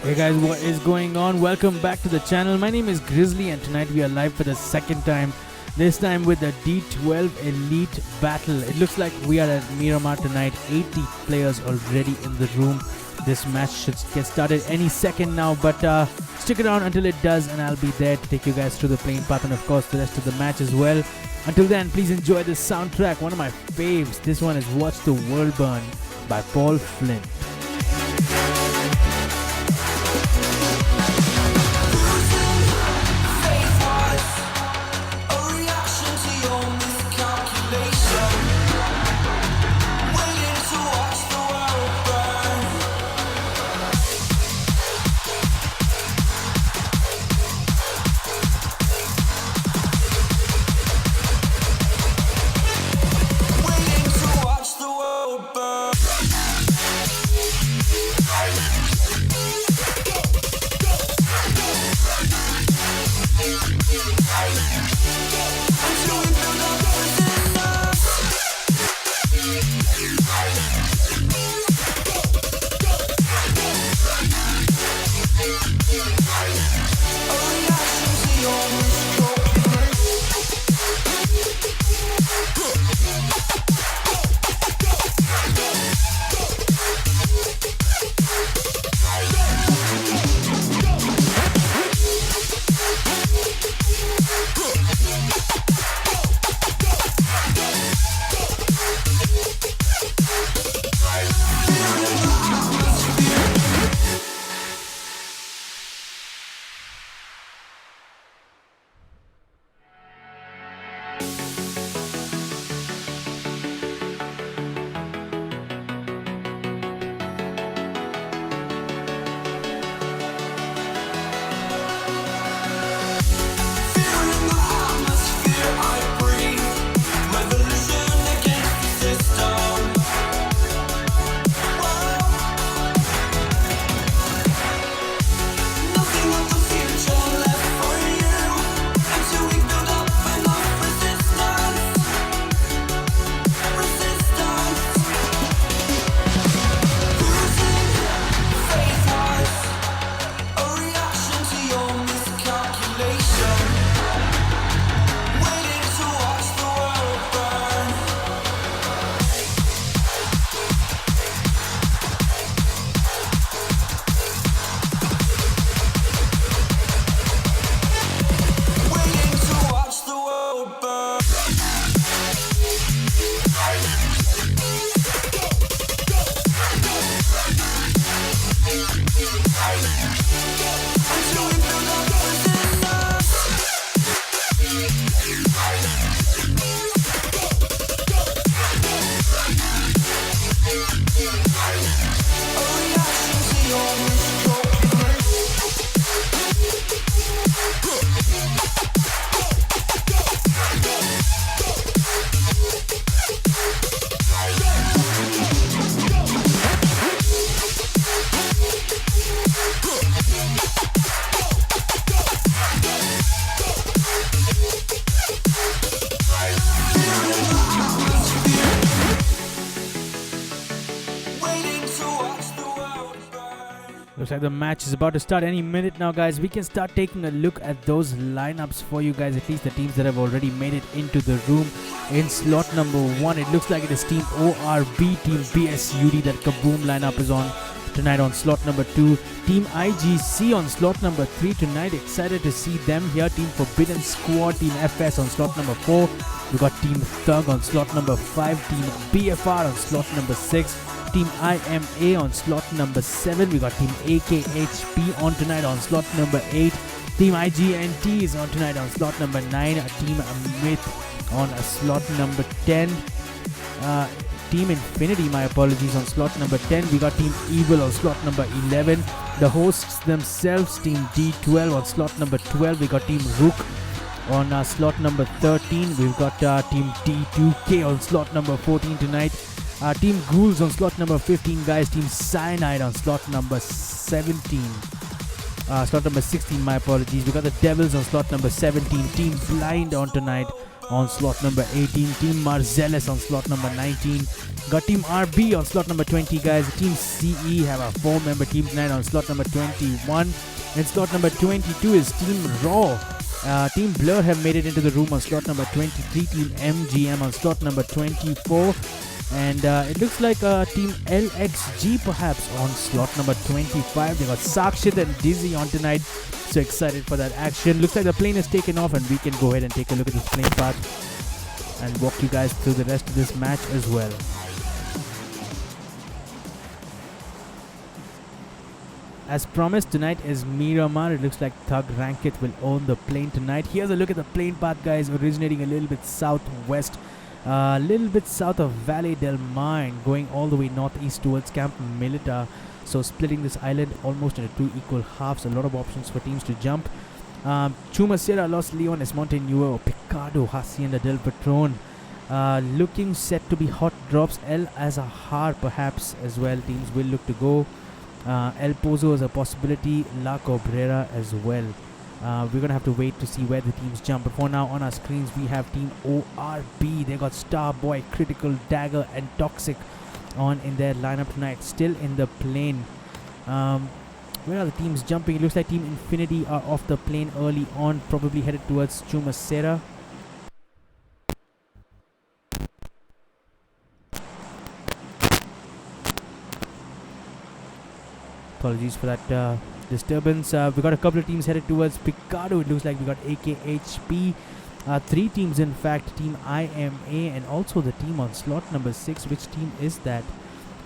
Hey guys, what is going on? Welcome back to the channel. My name is Grizzly and tonight we are live for the second time. This time with the D12 Elite Battle. It looks like we are at Miramar tonight. 80 players already in the room. This match should get started any second now, but stick around until it does and I'll be there to take you guys through the playing path and of course the rest of the match as well. Until then, please enjoy this soundtrack, one of my faves. This one is Watch the World Burn by Paul Flint. Looks like the match is about to start any minute now, guys. We can start taking a look at those lineups for you guys, at least the teams that have already made it into the room. In slot number 1, it looks like it is Team ORB, Team BSUD. That Kaboom lineup is on tonight. On slot number 2, Team IGC on slot number 3 tonight. Excited to see them here. Team Forbidden Squad, Team FS on slot number 4. We got Team Thug on slot number 5, Team BFR on slot number 6, Team IMA on slot number 7. We got Team AKHP on tonight on slot number 8. Team IGNT is on tonight on slot number 9. Team Myth on slot number 10. Team Infinity, my apologies, on slot number 10. We got Team Evil on slot number 11. The hosts themselves, Team D12 on slot number 12. We got Team Rook on slot number 13. We've got Team D2K on slot number 14 tonight. Team Ghouls on slot number 15, guys. Team Cyanide on slot number 17. Slot number 16, my apologies. We got the Devils on slot number 17. Team Blind on tonight on slot number 18. Team Marcellus on slot number 19. Got Team RB on slot number 20, guys. Team CE have a 4-member team tonight on slot number 21. And slot number 22 is Team Raw. Team Blur have made it into the room on slot number 23. Team MGM on slot number 24. And it looks like Team LXG perhaps on slot number 25. They got Sakshit and Dizzy on tonight. So excited for that action. Looks like the plane is taken off, and we can go ahead and take a look at this plane path and walk you guys through the rest of this match as well. As promised, tonight is Miramar. It looks like Thug Rankit will own the plane tonight. Here's a look at the plane path, guys, originating a little bit southwest. A little bit south of Valle del Mar and going all the way northeast towards Camp Milita. So splitting this island almost into 2 equal halves. A lot of options for teams to jump. Chumacera, Los Leones, Montenuevo, Picado, Hacienda del Patron. Looking set to be hot drops. El Azahar perhaps as well. Teams will look to go. El Pozo is a possibility. La Cabrera as well. We're going to have to wait to see where the teams jump. But for now, on our screens, we have Team ORB. They got Starboy, Critical, Dagger, and Toxic on in their lineup tonight. Still in the plane. Where are the teams jumping? It looks like Team Infinity are off the plane early on, probably headed towards Chumacera. Apologies for that disturbance. We got a couple of teams headed towards Picado. It looks like we got AKHP. 3 teams, in fact. Team IMA and also the team on slot number 6. Which team is that?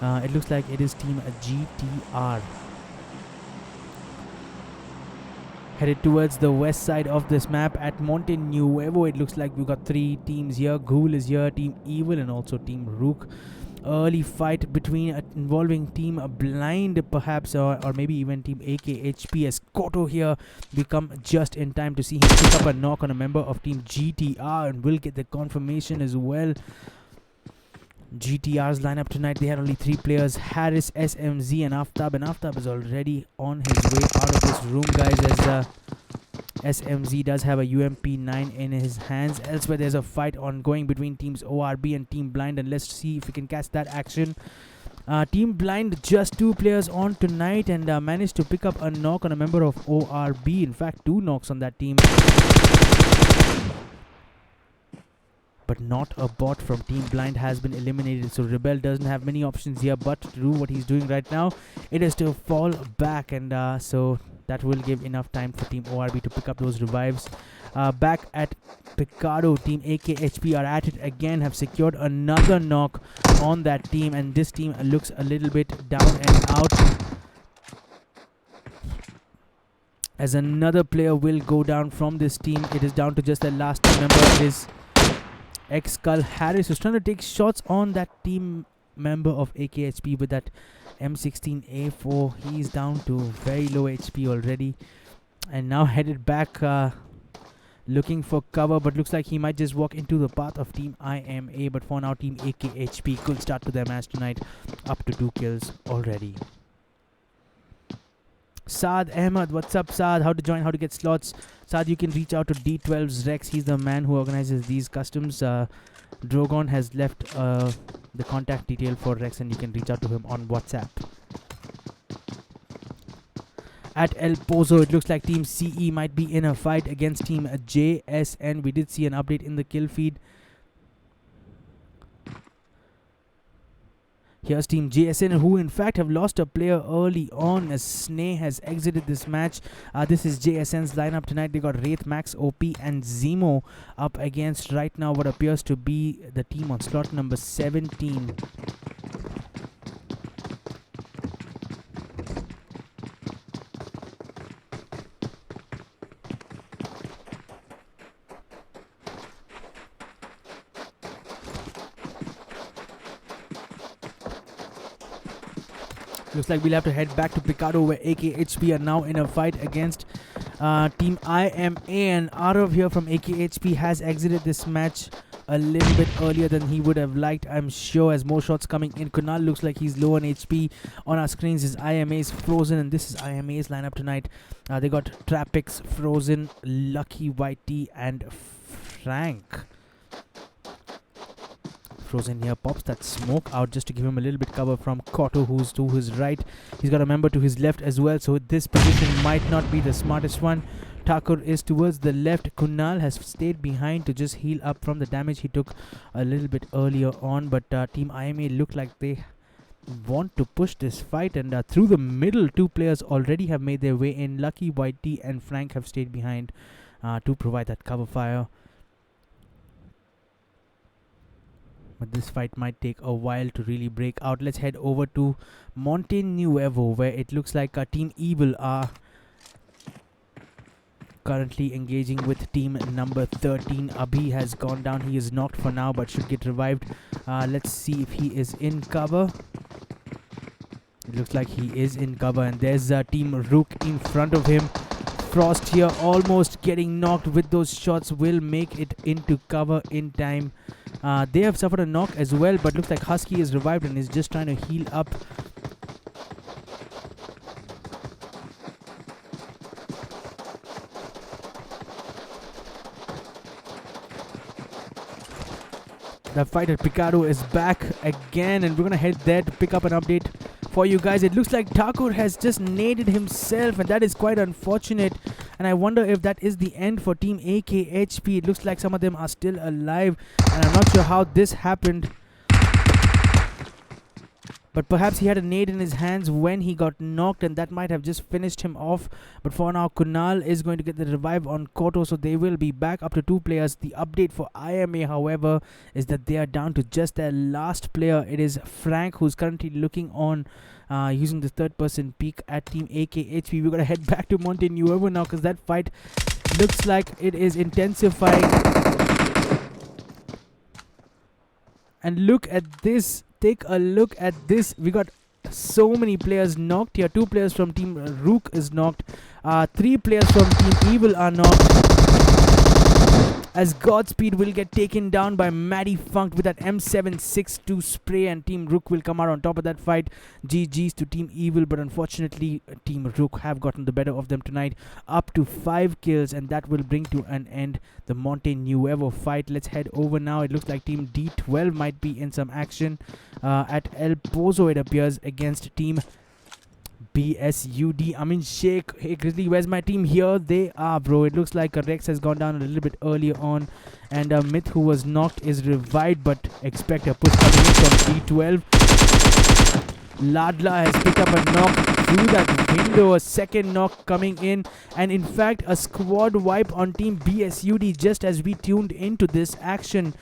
It looks like it is Team GTR. Headed towards the west side of this map at Montenuevo. It looks like we got 3 teams here. Ghoul is here, Team Evil, and also Team Rook. Early fight between involving Team Blind perhaps, or maybe even Team AKHP, as Koto here we come just in time to see him pick up a knock on a member of Team GTR, and we'll get the confirmation as well. GTR's lineup tonight, they had only 3 players, Harris, SMZ, and Aftab. And Aftab is already on his way out of this room, guys, as SMZ does have a UMP9 in his hands. Elsewhere, there's a fight ongoing between Teams ORB and Team Blind, and let's see if we can catch that action. Team Blind, just 2 players on tonight, and managed to pick up a knock on a member of ORB. In fact, 2 knocks on that team. But not a bot from Team Blind has been eliminated, so Rebel doesn't have many options here but to do what he's doing right now. It is to fall back, and so that will give enough time for Team ORB to pick up those revives. Back at Picado, Team AKHP are at it again, have secured another knock on that team, and this team looks a little bit down and out, as another player will go down from this team. It is down to just the last team member. It is Skull Harris, who's trying to take shots on that team member of AKHP with that M16A4. He's down to very low HP already, and now headed back looking for cover, but looks like he might just walk into the path of Team IMA. But for now, Team AKHP, good start to their match tonight, up to 2 kills already. Saad Ahmed, what's up, Saad? How to join, how to get slots? Saad, you can reach out to D12's Rex. He's the man who organizes these customs. Drogon has left the contact detail for Rex, and you can reach out to him on WhatsApp. at El Pozo. It looks like Team CE might be in a fight against Team JSN. We did see an update in the kill feed. Here's Team JSN, who in fact have lost a player early on as Sneh has exited this match. This is JSN's lineup tonight. They got Wraith, Max, OP and Zemo up against right now what appears to be the team on slot number 17. Looks like we'll have to head back to Picado, where AKHP are now in a fight against Team IMA, and Arav here from AKHP has exited this match a little bit earlier than he would have liked, I'm sure, as more shots coming in. Kunal looks like he's low on HP. On our screens is IMA's Frozen, and this is IMA's lineup tonight. They got Trapix, Frozen, Lucky, Whitey and Frank. Frozen here pops that smoke out just to give him a little bit cover from Cotto, who's to his right. He's got a member to his left as well, so this position might not be the smartest one. Thakur is towards the left. Kunal has stayed behind to just heal up from the damage he took a little bit earlier on, but Team IMA look like they want to push this fight, and through the middle, two players already have made their way in. Lucky, Whitey and Frank have stayed behind to provide that cover fire. But this fight might take a while to really break out. Let's head over to Monte Nuevo, where it looks like Team Evil are currently engaging with team number 13. Abhi has gone down. He is knocked for now, but should get revived. Let's see if he is in cover. It looks like he is in cover, and there's Team Rook in front of him. Frost here almost getting knocked with those shots, will make it into cover in time. They have suffered a knock as well, but looks like Husky is revived and is just trying to heal up. The fight at Picado is back again, and we're gonna head there to pick up an update for you guys. It looks like Thakur has just naded himself, and that is quite unfortunate. And I wonder if that is the end for Team AKHP. It looks like some of them are still alive, and I'm not sure how this happened. But perhaps he had a nade in his hands when he got knocked, and that might have just finished him off. But for now, Kunal is going to get the revive on Koto, so they will be back up to 2 players. The update for IMA, however, is that they are down to just their last player. It is Frank, who's currently looking on using the third-person peek at Team AKHP. We're going to head back to Monte Nuevo now, because that fight looks like it is intensifying. And look at this. Take a look at this. We got so many players knocked here. 2 players from Team Rook is knocked. 3 players from Team Evil are knocked. As Godspeed will get taken down by Maddie Funk with that M762 spray, and Team Rook will come out on top of that fight. GG's to Team Evil, but unfortunately Team Rook have gotten the better of them tonight, up to 5 kills, and that will bring to an end the Monte Nuevo fight. Let's head over now. It looks like Team D12 might be in some action at El Pozo, it appears, against Team BSUD. I mean, Sheikh. Hey Grizzly, where's my team? Here they are, bro. It looks like Rex has gone down a little bit earlier on, and Myth, who was knocked, is revived, but expect a push coming in from D12. Ladla has picked up a knock through that window, a second knock coming in, and in fact a squad wipe on Team BSUD just as we tuned into this action.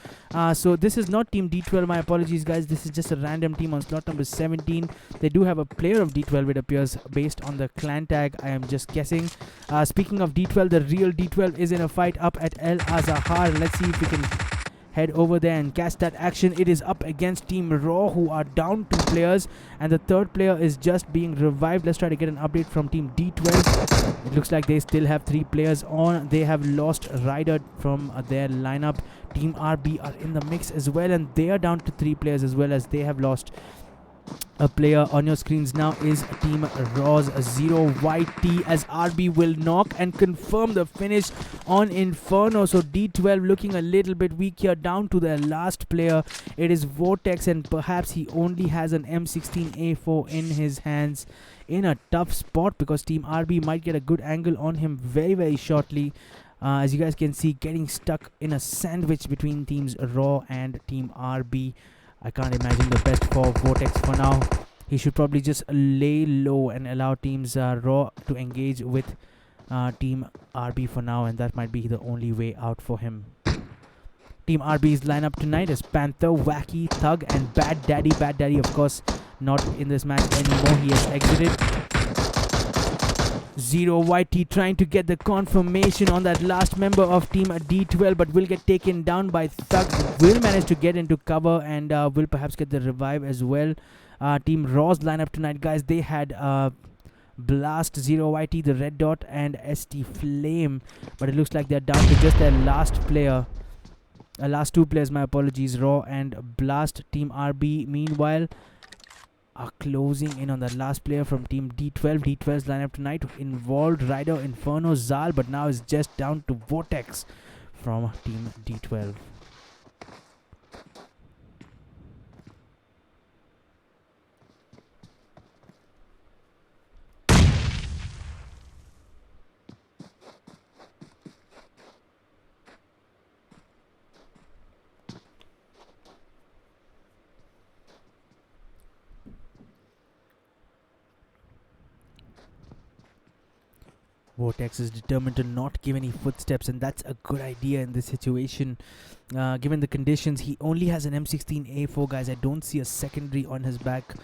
So this is not Team D12, my apologies guys, this is just a random team on slot number 17. They do have a player of D12, it appears, based on the clan tag. I am just guessing. Speaking of D12, the real D12 is in a fight up at El Azahar. Let's see if we can head over there and catch that action. It is up against Team Raw, who are down 2 players, and the third player is just being revived. Let's try to get an update from Team D12. It looks like they still have 3 players on. They have lost Ryder from their lineup. Team RB are in the mix as well, and they are down to 3 players as well, as they have lost A player on your screens now is Team Raw's 0YT, as RB will knock and confirm the finish on Inferno. So D12 looking a little bit weak here, down to their last player. It is Vortex, and perhaps he only has an M16A4 in his hands, in a tough spot, because Team RB might get a good angle on him very shortly. As you guys can see, getting stuck in a sandwich between Teams Raw and Team RB. I can't imagine the best for Vortex for now. He should probably just lay low and allow Teams Raw to engage with Team RB for now, and that might be the only way out for him. Team RB's lineup tonight is Panther, Wacky, Thug, and Bad Daddy. Bad Daddy, of course, not in this match anymore. He has exited. 0YT trying to get the confirmation on that last member of Team D12, but will get taken down by Thug. Will manage to get into cover and will perhaps get the revive as well. Team Raw's lineup tonight, guys, they had Blast, 0YT, the Red Dot, and ST Flame, but it looks like they're down to just their last player. Last two players, my apologies, Raw and Blast. Team RB, meanwhile, are closing in on the last player from Team D12. D12's lineup tonight involved Ryder, Inferno, Zal, but now is just down to Vortex from Team D12. Vortex is determined to not give any footsteps, and that's a good idea in this situation. Given the conditions, he only has an M16A4, guys. I don't see a secondary on his back.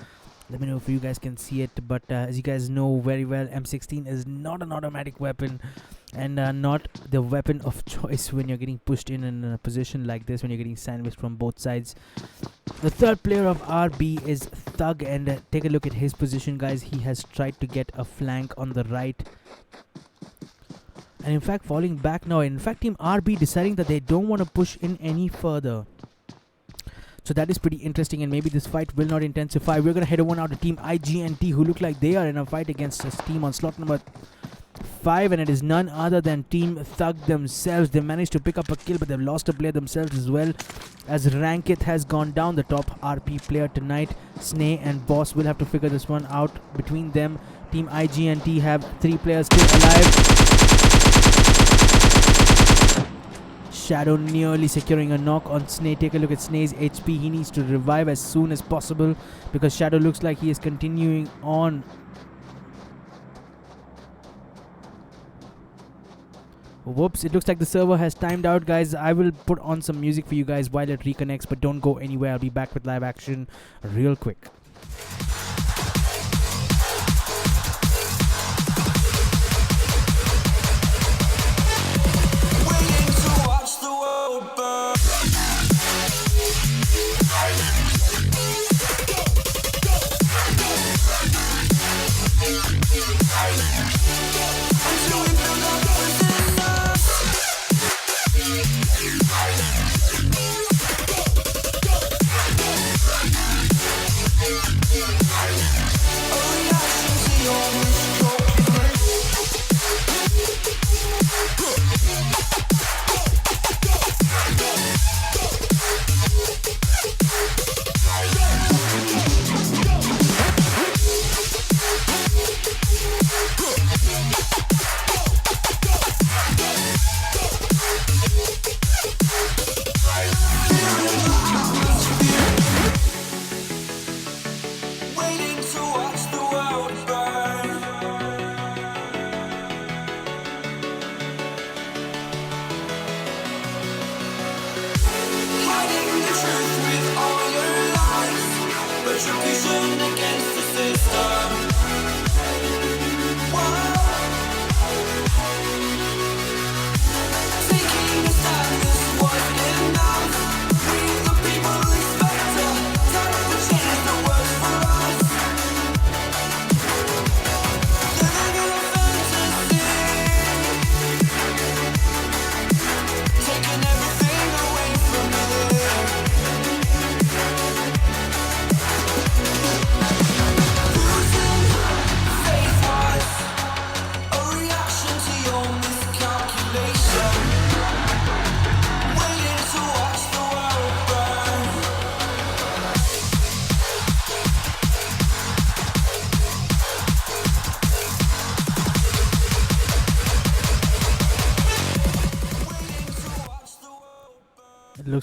Let me know if you guys can see it, but as you guys know very well, M16 is not an automatic weapon, and not the weapon of choice when you're getting pushed in a position like this, when you're getting sandwiched from both sides. The third player of RB is Thug, and take a look at his position, guys. He has tried to get a flank on the right, and in fact falling back now. In fact, Team RB deciding that they don't want to push in any further. So that is pretty interesting, and maybe this fight will not intensify. We're going to head over now to Team IGNT, who look like they are in a fight against this team on slot number 5, and it is none other than Team Thug themselves. They managed to pick up a kill, but they've lost a player themselves as well, as Rankith has gone down, the top RP player tonight. Snay and Boss will have to figure this one out between them. Team IGNT have 3 players still alive. Shadow nearly securing a knock on Snay. Take a look at Snay's HP. He needs to revive as soon as possible, because Shadow looks like he is continuing on. Whoops, it looks like the server has timed out, guys. I will put on some music for you guys while it reconnects, but don't go anywhere. I'll be back with live action real quick.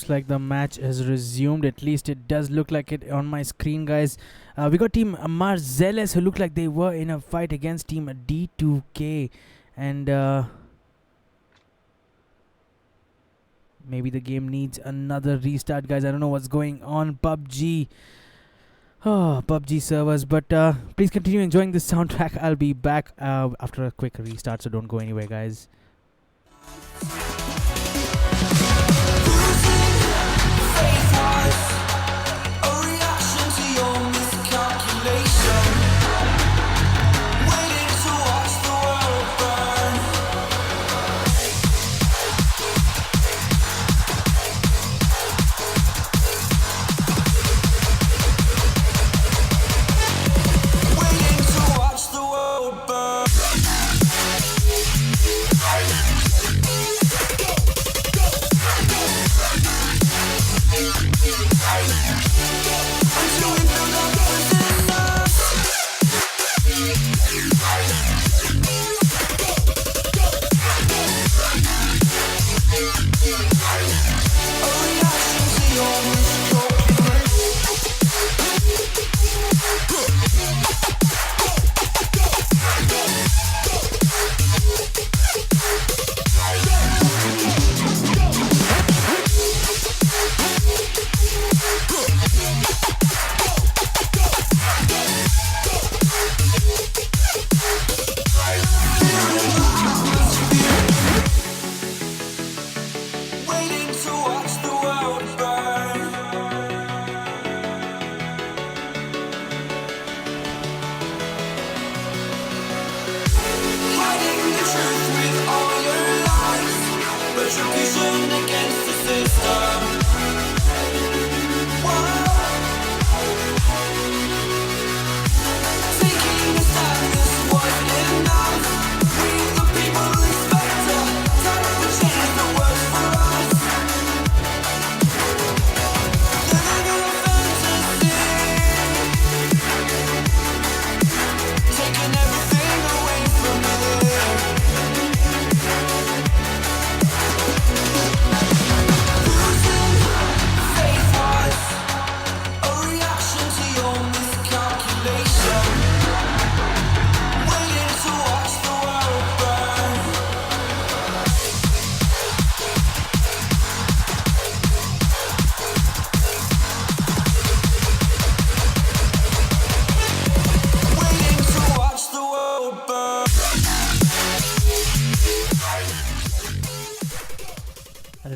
looks like the match has resumed. At least it does look like it on my screen, guys. We got team Marzeles, who look like they were in a fight against team D2K. And maybe the game needs another restart, guys. I don't know what's going on. PUBG. Oh, PUBG servers. But please continue enjoying this soundtrack. I'll be back after a quick restart, so don't go anywhere, guys.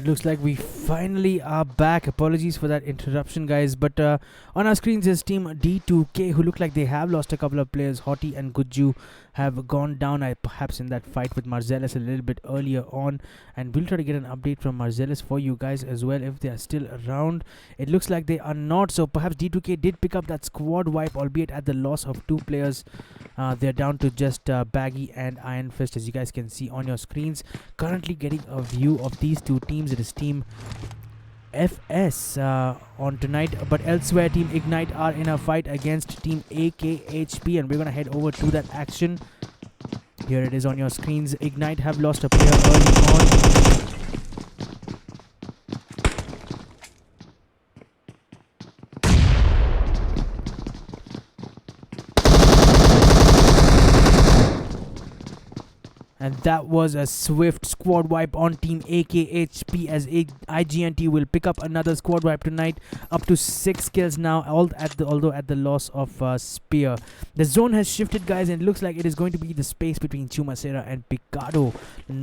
Looks like we finally are back. Apologies for that interruption, guys, but on our screens is team D2K, who look like they have lost a couple of players. Hottie and Guju have gone down, perhaps in that fight with Marzeles a little bit earlier on, and we'll try to get an update from Marzeles for you guys as well if they are still around. It looks like they are not, so perhaps D2K did pick up that squad wipe, albeit at the loss of 2 players. They're down to just Baggy and Iron Fist, as you guys can see on your screens. Currently getting a view of these 2 teams. It is team FS on tonight, but elsewhere team Ignite are in a fight against team AKHP, and we're gonna head over to that action. Here it is on your screens. Ignite have lost a player early on. And that was a swift squad wipe on team AKHP, as IGNT will pick up another squad wipe tonight, up to 6 kills now, although at the loss of Spear. The zone has shifted, guys, and it looks like it is going to be the space between Chumacera and Picado.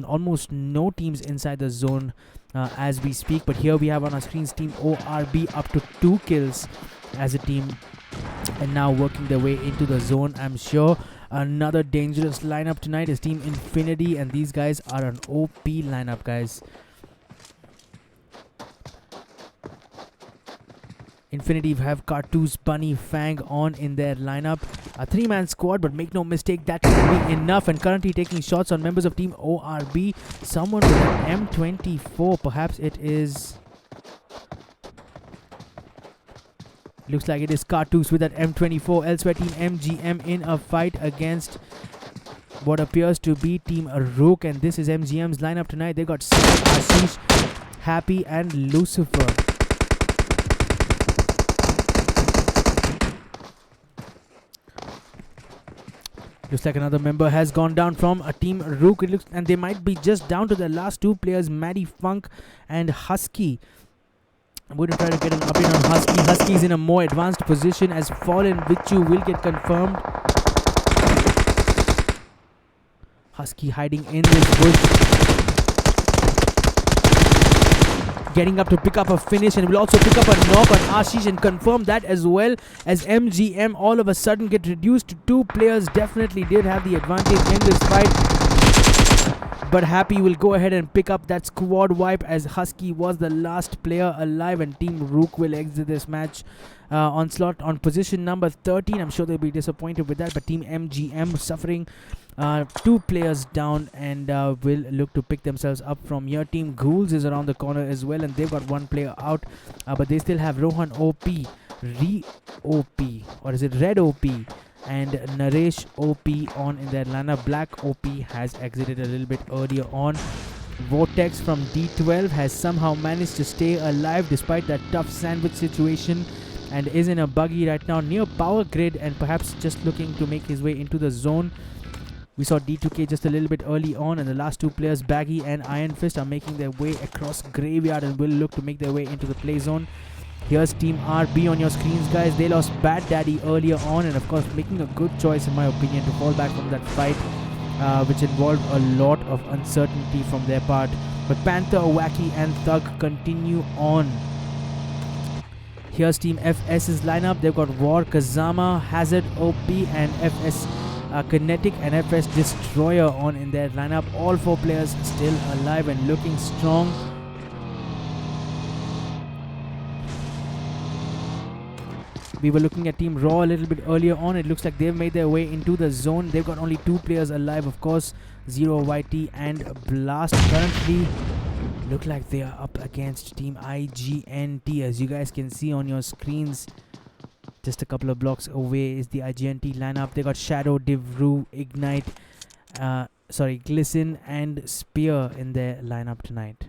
Almost no teams inside the zone as we speak, but here we have on our screens team ORB up to 2 kills as a team, and now working their way into the zone, I'm sure. Another dangerous lineup tonight is Team Infinity, and these guys are an OP lineup, guys. Infinity have Cartoons, Bunny, Fang on in their lineup. A 3-man squad, but make no mistake, that will be enough. And currently taking shots on members of Team ORB. Someone with an M24, perhaps it is... Looks like it is Cartoons with that M24. Elsewhere, Team MGM in a fight against what appears to be Team Rook, and this is MGM's lineup tonight. They got Ashish, Happy and Lucifer. Looks like another member has gone down from a team Rook. It looks, and they might be just down to the last two players, Maddie Funk and Husky. I'm going to try to get an update on Husky. Husky is in a more advanced position as Fallen Vichu will get confirmed. Husky hiding in this bush. Getting up to pick up a finish, and will also pick up a knock on Ashish and confirm that as well, as MGM all of a sudden get reduced to two players. Definitely did have the advantage in this fight, but Happy will go ahead and pick up that squad wipe as Husky was the last player alive, and Team Rook will exit this match on slot on position number 13. I'm sure they'll be disappointed with that, but Team MGM suffering two players down and will look to pick themselves up from here. Team Ghouls is around the corner as well, and they've got one player out, but they still have Rohan OP, OP, or is it Red OP, and Naresh OP on in their lineup. Black OP has exited a little bit earlier on. Vortex from D12 has somehow managed to stay alive despite that tough sandwich situation, and is in a buggy right now near power grid and perhaps just looking to make his way into the zone. We saw D2K just a little bit early on, and the last two players, Baggy and Iron Fist, are making their way across Graveyard and will look to make their way into the play zone. Here's Team RB on your screens, guys. They lost Bad Daddy earlier on, and of course making a good choice in my opinion to fall back from that fight, which involved a lot of uncertainty from their part. But Panther, Wacky and Thug continue on. Here's Team FS's lineup. They've got War, Kazama, Hazard, OP and FS Kinetic and FS Destroyer on in their lineup. All four players still alive and looking strong. We were looking at Team Raw a little bit earlier on. It looks like they've made their way into the zone. They've got only two players alive, of course, Zero YT and Blast. Currently look like they are up against Team IGNT, as you guys can see on your screens. Just a couple of blocks away is the IGNT lineup. They got Shadow, Divru, Ignite, Glisten and Spear in their lineup tonight.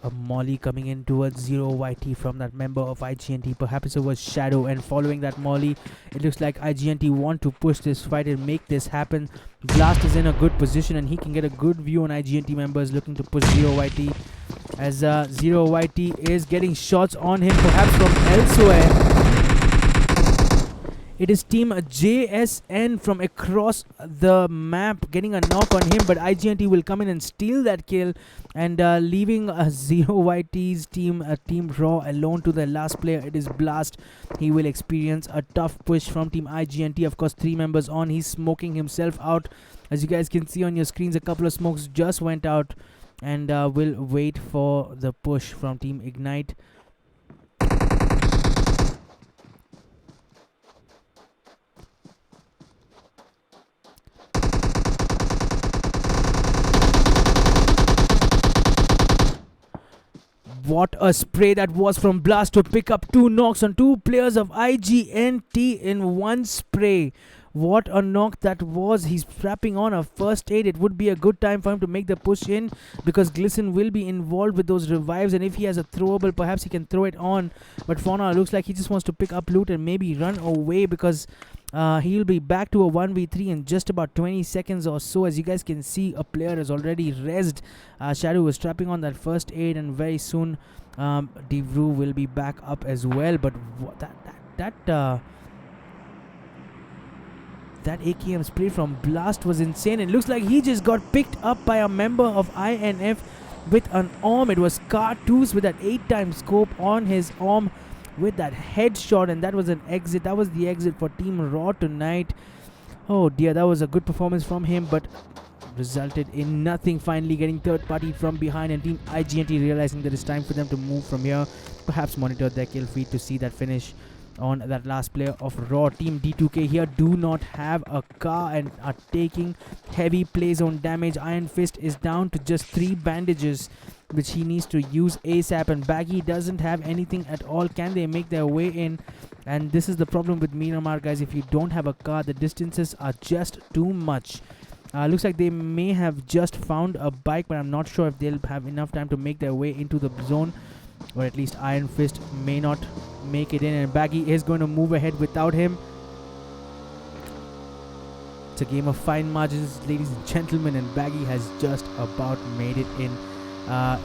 A molly coming in towards Zero YT from that member of IGNT. Perhaps it was Shadow, and following that molly, it looks like IGNT want to push this fight and make this happen. Blast is in a good position, and he can get a good view on IGNT members looking to push Zero YT, as Zero YT is getting shots on him, perhaps from elsewhere. It is Team JSN from across the map getting a knock on him, but IGNT will come in and steal that kill, and leaving Zero YT's team, Team Raw, alone to the last player. It is Blast. He will experience a tough push from Team IGNT. Of course, three members on. He's smoking himself out. As you guys can see on your screens, a couple of smokes just went out, and will wait for the push from Team Ignite. What a spray that was from Blast to pick up two knocks on two players of IGNT in one spray. What a knock that was. He's strapping on a first aid. It would be a good time for him to make the push in, because Glisten will be involved with those revives, and if he has a throwable, perhaps he can throw it on. But for now, it looks like he just wants to pick up loot and maybe run away, because he'll be back to a 1v3 in just about 20 seconds or so. As you guys can see, a player is already rezzed. Shadow was strapping on that first aid, and very soon Divru will be back up as well. But that AKM spray from Blast was insane. It looks like he just got picked up by a member of INF with an arm. It was Cartoons with that 8-time scope on his arm with that headshot, and that was an exit. That was the exit for Team Raw tonight. Oh dear, that was a good performance from him, but resulted in nothing. Finally getting third party from behind, and Team IGNT realizing that it's time for them to move from here. Perhaps monitor their kill feed to see that finish on that last player of Raw. Team D2K here do not have a car and are taking heavy play zone damage. Iron Fist is down to just 3 bandages, which he needs to use ASAP, and Baggy doesn't have anything at all. Can they make their way in? And this is the problem with Miramar, guys. If you don't have a car, the distances are just too much. Looks like they may have just found a bike, but I'm not sure if they'll have enough time to make their way into the zone, or at least Iron Fist may not make it in, and Baggy is going to move ahead without him. It's a game of fine margins, ladies and gentlemen, and Baggy has just about made it in.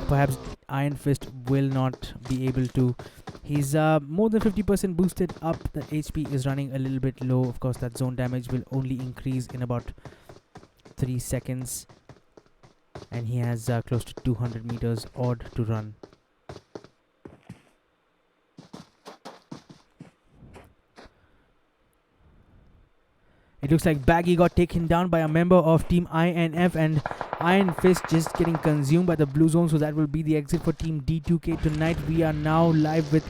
Perhaps Iron Fist will not be able to. He's more than 50% boosted up. The HP is running a little bit low. Of course, that zone damage will only increase in about 3 seconds, and he has close to 200 meters odd to run. It looks like Baggy got taken down by a member of Team INF, and Iron Fist just getting consumed by the blue zone, so that will be the exit for Team D2K tonight. We are now live with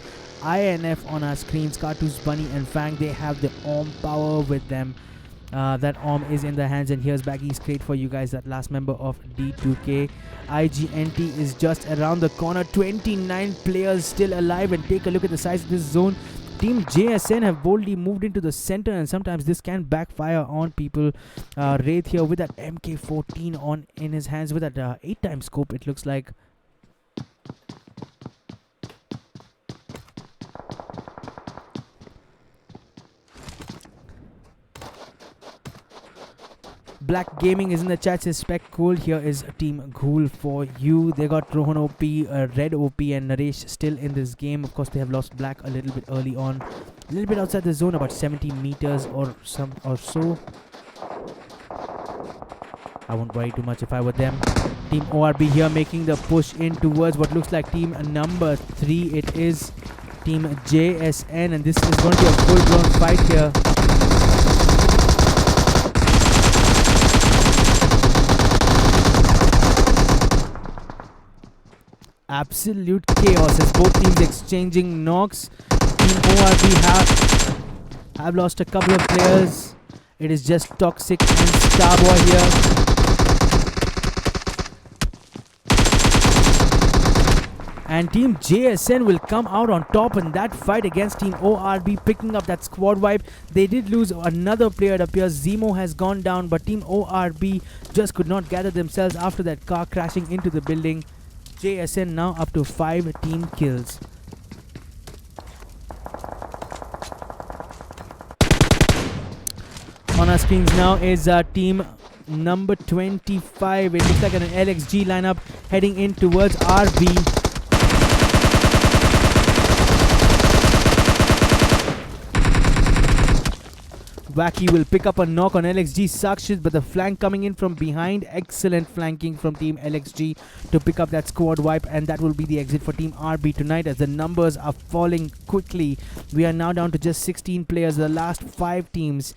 INF on our screens. Cartoons, Bunny and Fang, they have the Orm power with them. That Orm is in their hands, and here's Baggy's crate for you guys, that last member of D2K. IGNT is just around the corner. 29 players still alive, and take a look at the size of this zone. Team JSN have boldly moved into the center, and sometimes this can backfire on people. Wraith here with that MK14 on in his hands with that 8-time scope, it looks like. Black Gaming is in the chat, says Spec Cool. Here is Team Ghoul for you. They got Rohan OP, Red OP and Naresh still in this game. Of course, they have lost Black a little bit early on. A little bit outside the zone, about 70 meters or so. I won't worry too much if I were them. Team ORB here making the push in towards what looks like team number 3. It is Team JSN, and this is going to be a full-blown fight here. Absolute chaos as both teams exchanging knocks. Team ORB have lost a couple of players. It is just Toxic and Starboy here. And Team JSN will come out on top in that fight against Team ORB, picking up that squad wipe. They did lose another player, it appears. Zemo has gone down, but Team ORB just could not gather themselves after that car crashing into the building. JSN now up to 5 team kills. On our screens now is team number 25. It looks like an LXG lineup heading in towards RB. Wacky will pick up a knock on LXG Sakshit, but the flank coming in from behind. Excellent flanking from Team LXG to pick up that squad wipe, and that will be the exit for Team RB tonight as the numbers are falling quickly. We are now down to just 16 players, the last 5 teams.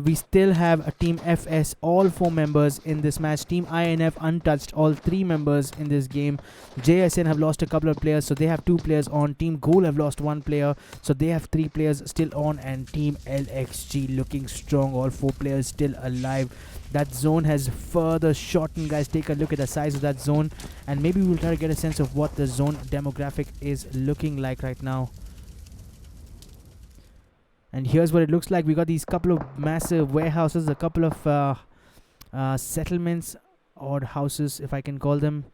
We still have a Team FS, all 4 members in this match. Team INF untouched, all 3 members in this game. JSN have lost a couple of players, so they have 2 players on. Team Goal have lost 1 player, so they have 3 players still on, and Team LXG looking strong, all 4 players still alive. That zone has further shortened, guys. Take a look at the size of that zone, and maybe we'll try to get a sense of what the zone demographic is looking like right now. And here's what it looks like. We got these couple of massive warehouses, a couple of settlements, odd houses if I can call them.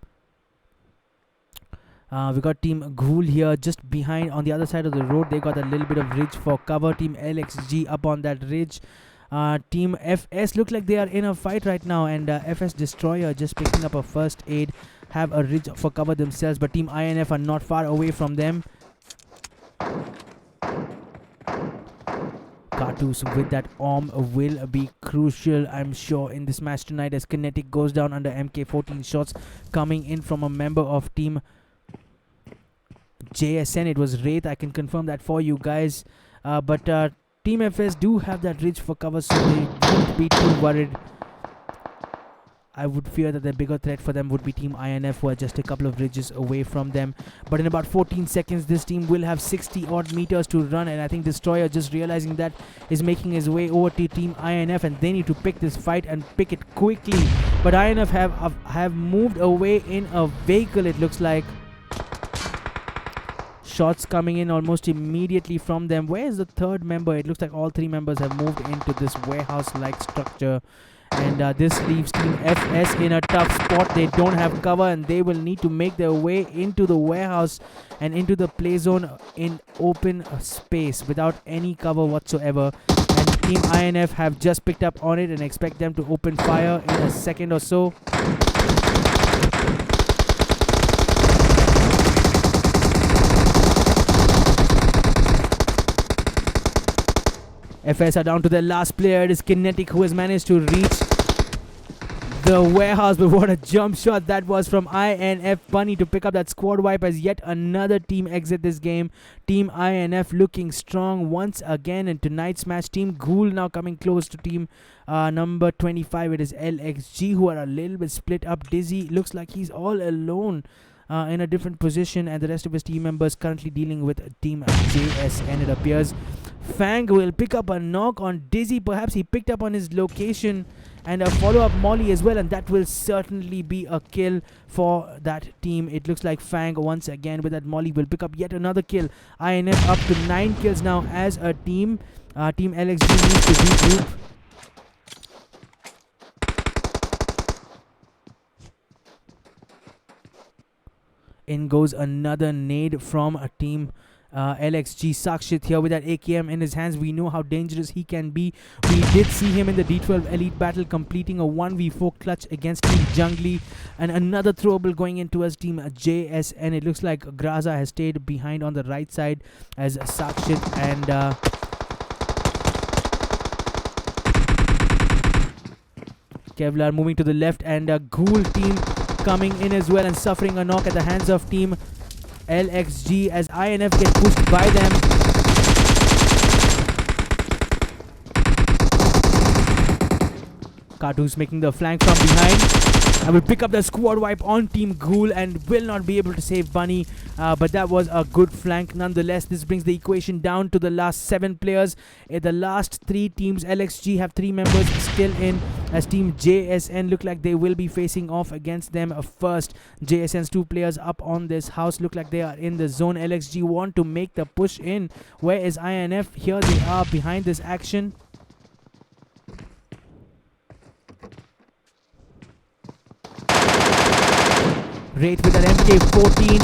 We got Team Ghoul here just behind on the other side of the road. They got a little bit of ridge for cover. Team LXG up on that ridge. Team FS look like they are in a fight right now, and FS Destroyer just picking up a first aid, have a ridge for cover themselves, but Team INF are not far away from them. Cartoons with that Orm will be crucial, I'm sure, in this match tonight, as Kinetic goes down under MK14 shots coming in from a member of Team JSN. It was Wraith, I can confirm that for you guys. But Team FS do have that ridge for cover, so they won't be too worried. I would fear that the bigger threat for them would be Team INF, who are just a couple of ridges away from them. But in about 14 seconds, this team will have 60 odd meters to run, and I think Destroyer, just realizing that, is making his way over to Team INF, and they need to pick this fight and pick it quickly. But INF have moved away in a vehicle, it looks like. Shots coming in almost immediately from them. Where is the third member? It looks like all three members have moved into this warehouse-like structure. And this leaves Team FS in a tough spot. They don't have cover, and they will need to make their way into the warehouse and into the play zone in open space without any cover whatsoever. And Team INF have just picked up on it and expect them to open fire in a second or so. FS are down to their last player. It is Kinetic, who has managed to reach the warehouse. But what a jump shot that was from INF Bunny to pick up that squad wipe as yet another team exit this game. Team INF looking strong once again in tonight's match. Team Ghoul now coming close to team number 25. It is LXG, who are a little bit split up. Dizzy looks like he's all alone in a different position, and the rest of his team members currently dealing with Team JSN, it appears. Fang will pick up a knock on Dizzy. Perhaps he picked up on his location, and a follow-up molly as well, and that will certainly be a kill for that team. It looks like Fang once again with that molly will pick up yet another kill. INF up to 9 kills now as a team. Team LXG needs to regroup. In goes another nade from a team LXG. Sakshit here with that AKM in his hands. We know how dangerous he can be. We did see him in the D12 Elite Battle completing a 1v4 clutch against Team Jungly. And another throwable going in towards Team JSN. It looks like Graza has stayed behind on the right side as Sakshit and Kevlar moving to the left, and Ghoul team coming in as well and suffering a knock at the hands of Team LXG as INF get pushed by them. Cartoons making the flank from behind. I will pick up the squad wipe on Team Ghoul and will not be able to save Bunny, but that was a good flank nonetheless. This brings the equation down to the last 7 players. The last 3 teams, LXG have 3 members still in, as Team JSN look like they will be facing off against them first. JSN's 2 players up on this house look like they are in the zone. LXG want to make the push in. Where is INF? Here they are behind this action. Wraith with an MK14.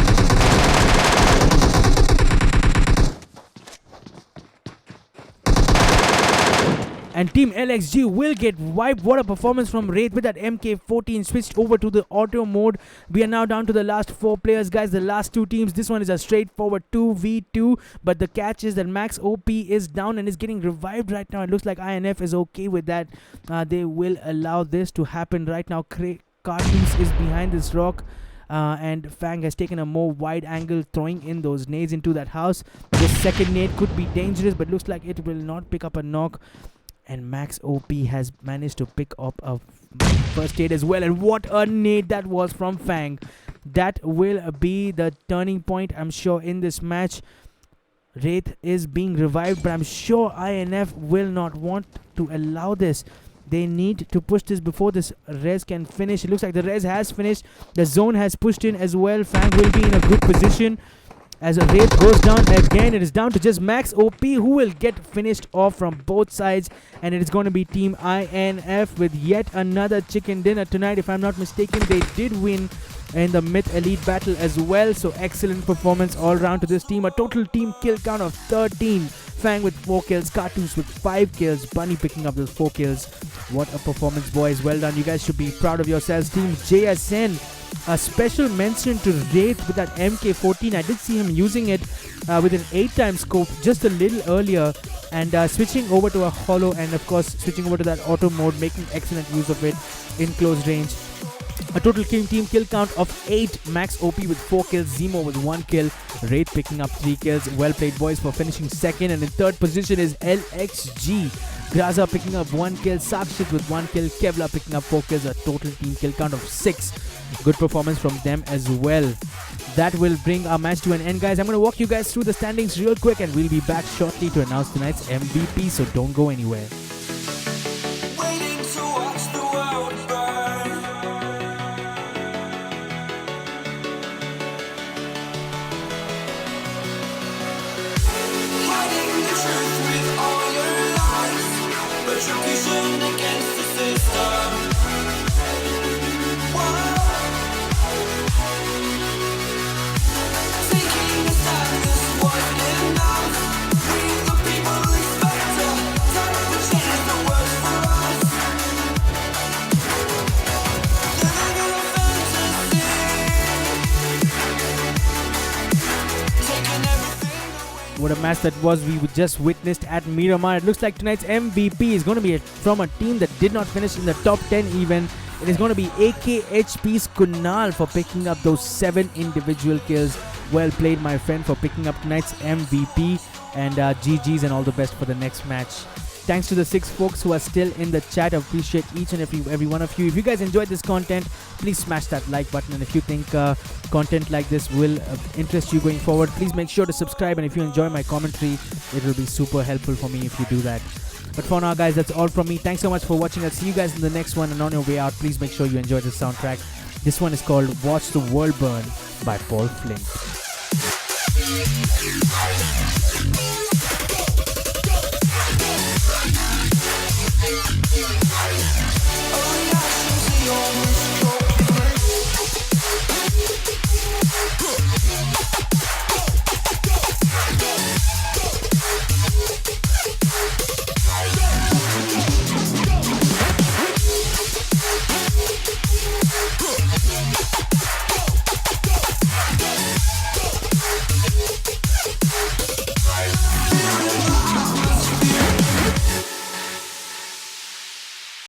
And Team LXG will get wiped. What a performance from Wraith with that MK14. Switched over to the auto mode. We are now down to the last 4 players, guys. The last 2 teams. This one is a straightforward 2v2. But the catch is that Max OP is down and is getting revived right now. It looks like INF is okay with that. They will allow this to happen right now. Cartoons is behind this rock. And Fang has taken a more wide angle, throwing in those nades into that house. The second nade could be dangerous, but looks like it will not pick up a knock. And Max OP has managed to pick up a first aid as well. And what a nade that was from Fang. That will be the turning point, I'm sure, in this match. Wraith is being revived, but I'm sure INF will not want to allow this. They need to push this before this res can finish. It looks like the res has finished. The zone has pushed in as well. Fang will be in a good position. As a Wraith goes down again, it is down to just Max OP, who will get finished off from both sides. And it is going to be Team INF with yet another chicken dinner tonight. If I'm not mistaken, they did win in the Myth Elite Battle as well. So excellent performance all round to this team. A total team kill count of 13. Fang with 4 kills, Cartoons with 5 kills, Bunny picking up those 4 kills. What a performance, boys. Well done. You guys should be proud of yourselves. Team JSN, a special mention to Wraith with that MK14. I did see him using it with an 8-time scope just a little earlier, and switching over to a holo, and of course switching over to that auto mode, making excellent use of it in close range. A total team kill count of 8. Max OP with 4 kills. Zemo with 1 kill. Wraith picking up 3 kills. Well played, boys, for finishing second. And in third position is LXG. Graza picking up 1 kill. Sakshit with 1 kill. Kevlar picking up 4 kills. A total team kill count of 6. Good performance from them as well. That will bring our match to an end, guys. I'm going to walk you guys through the standings real quick, and we'll be back shortly to announce tonight's MVP, so don't go anywhere. Retribution against the system. Taking a stand, this wasn't enough. We the people expect a time of the change that works for us. Living in a fantasy. Taking everything away. What a match that was we just witnessed at Miramar. It looks like tonight's MVP is going to be from a team that did not finish in the top 10 even. It is going to be AKHP's Kunal for picking up those 7 individual kills. Well played, my friend, for picking up tonight's MVP. And GG's and all the best for the next match. Thanks to the 6 folks who are still in the chat. I appreciate each and every one of you. If you guys enjoyed this content, please smash that like button. And if you think content like this will interest you going forward, please make sure to subscribe. And if you enjoy my commentary, it will be super helpful for me if you do that. But for now, guys, that's all from me. Thanks so much for watching. I'll see you guys in the next one. And on your way out, please make sure you enjoy the soundtrack. This one is called Watch the World Burn by Paul Flint.